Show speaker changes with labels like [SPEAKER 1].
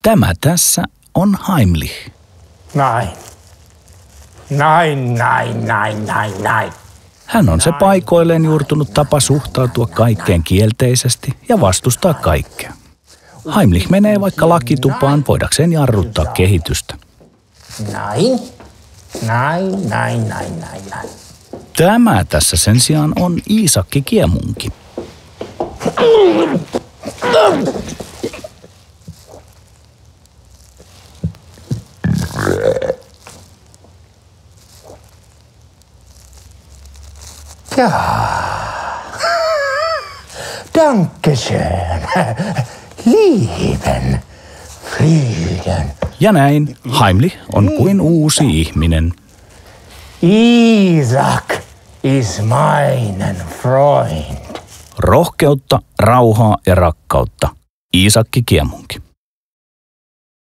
[SPEAKER 1] Tämä tässä on Heimlich.
[SPEAKER 2] Nein. Nein, nein, nein, nein, nein.
[SPEAKER 1] Hän on se paikoilleen juurtunut tapa suhtautua kaikkeen kielteisesti ja vastustaa kaikkea. Heimlich menee vaikka lakitupaan voidakseen jarruttaa kehitystä.
[SPEAKER 2] Nein, nein, nein, nein, nein, nein.
[SPEAKER 1] Tämä tässä sen sijaan on Iisakki Kiemunki.
[SPEAKER 2] Ja. Dankeschön. Lieben. Frieden.
[SPEAKER 1] Ja näin Heimlich on kuin uusi ihminen.
[SPEAKER 2] Isak is meinen Freund.
[SPEAKER 1] Rohkeutta, rauhaa ja rakkautta. Iisakki Kiemunki.